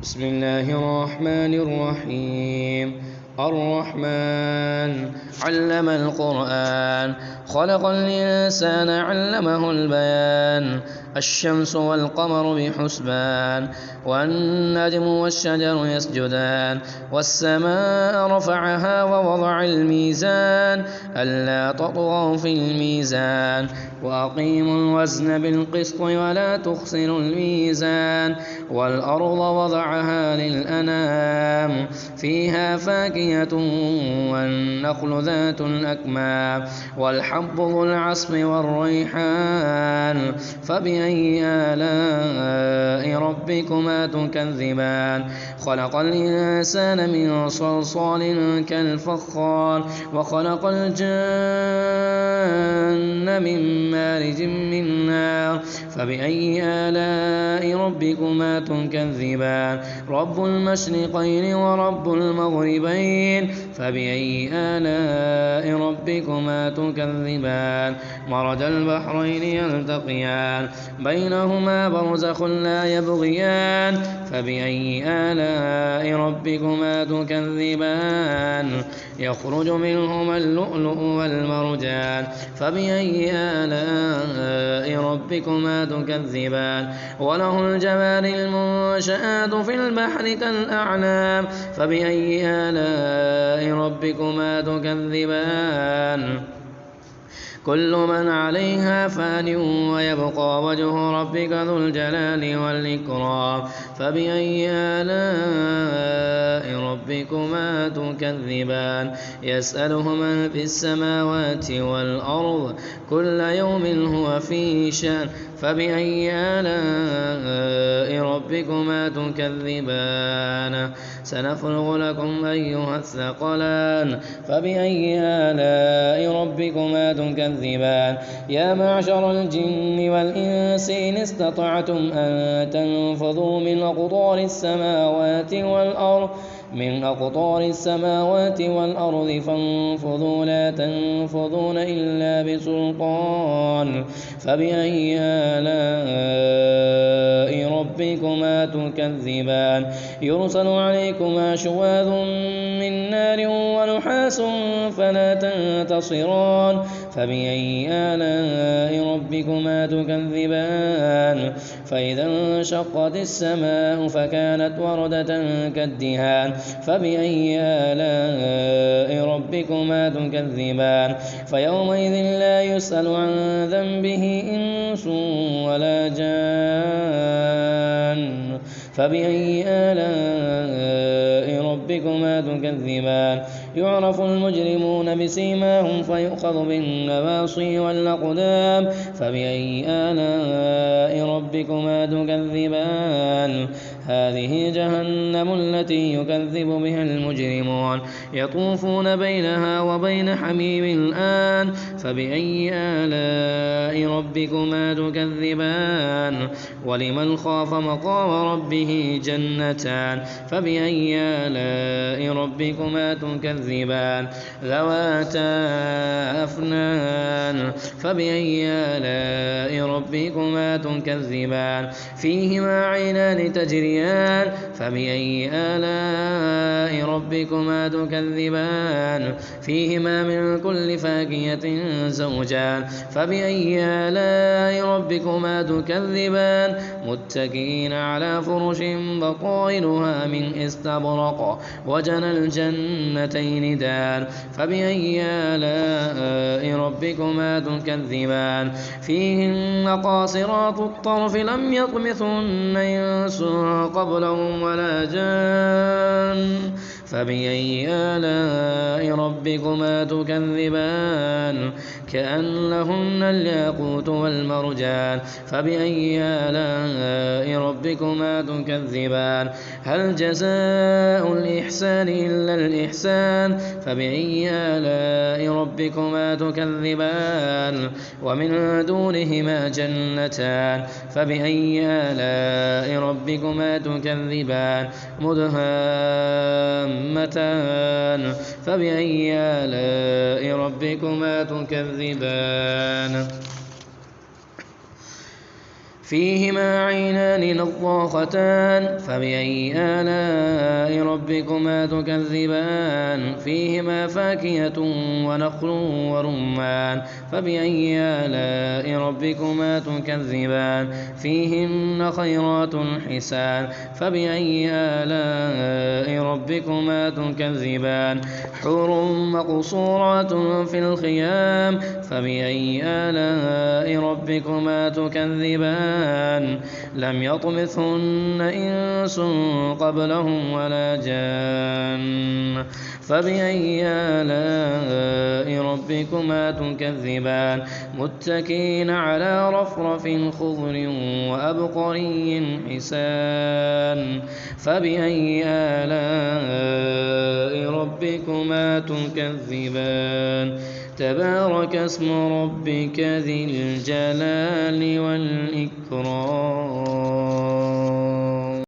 بسم الله الرحمن الرحيم الرحمن علم القرآن خلق الإنسان علمه البيان الشمس والقمر بحسبان والنجم والشجر يسجدان والسماء رفعها ووضع الميزان ألا تطغوا في الميزان وأقيموا الوزن بالقسط ولا تخسروا الميزان والأرض وضعها للأنام فيها فاكهة والنخل ذات الأكمام والحب ذو العصف والريحان فبأي آلاء ربكما تكذبان خلق الإنسان من صلصال كالفخار وخلق الجن من مارج من نار فبأي آلاء ربكما تكذبان رب المشرقين ورب المغربين فبأي آلاء ربكما تكذبان مرج البحرين يلتقيان بينهما برزخ لا يبغيان فبأي آلاء ربكما تكذبان يخرج منهما اللؤلؤ والمرجان فبأي آلاء ربكما تكذبان وله الجوار المنشآت في البحر كالأعلام فبأي آلاء ربكما تكذبان كل من عليها فان ويبقى وجه ربك ذو الجلال والإكرام فبأي آلاء ربكما تكذبان يسأله من في السماوات والأرض كل يوم هو في شأن فبأي آلاء ربكما تكذبان سنفرغ لكم أيها الثقلان فبأي آلاء ربكما تكذبان يا معشر الجن والإنس إن استطعتم أن تنفذوا من أقطار السماوات والأرض فانفذوا لا تنفذون إلا بسلطان فبأي آلاء ربكما تكذبان يرسل عليكما شواظ من نار ونحاس فلا تنتصران فبأي آلاء ربكما تكذبان فإذا انشقت السماء فكانت وردة كالدهان فبأي آلاء ربكما تكذبان فيومئذ لا يسأل عن ذنبه إنس ولا جان فبأي آلاء ربكما تكذبان يعرف المجرمون بسيماهم فيؤخذ بالنواصي والأقدام فبأي آلاء ربكما تكذبان هذه جهنم التي يكذب بها المجرمون يطوفون بينها وبين حميم الآن فبأي آلاء ربكما تكذبان ولمن خاف مقام ربه جنتان فبأي آلاء ربكما تكذبان ذواتا أفنان فبأي آلاء ربكما تكذبان فيهما عينان تجريان فبأي آلاء ربكما تكذبان فيهما من كل فاكهة زوجان فبأي آلاء ربكما تكذبان متكئين على فرش بطائنها من استبرق وجنى الجنتين دان فبأي آلاء ربكما تكذبان فيهن قاصرات الطرف لم يطمثهن إنس قبلهم ولا جان فبأي آلاء ربكما تكذبان كأنهن الياقوت والمرجان فبأي آلاء ربكما تكذبان هل جزاء الإحسان إلا الإحسان فبأي آلاء ربكما تكذبان ومن دونهما جنتان فبأي آلاء ربكما تكذبان مدهامتان فبأي آلاء ربكما تكذبان فيهما عينان نضاختان فبأي آلاء ربكما تكذبان فيهما فاكهة ونخل ورمان فبأي آلاء ربكما تكذبان فيهن خيرات حسان فبأي آلاء ربكما تكذبان حور مقصورات في الخيام فبأي آلاء ربكما تكذبان لم يطمثهن إنس قبلهم ولا جان فبأي آلاء ربكما تكذبان متكئين على رفرف خضر وأبقري حسان فبأي آلاء ربكما تكذبان تبارك اسم ربك ذي الجلال والإكرام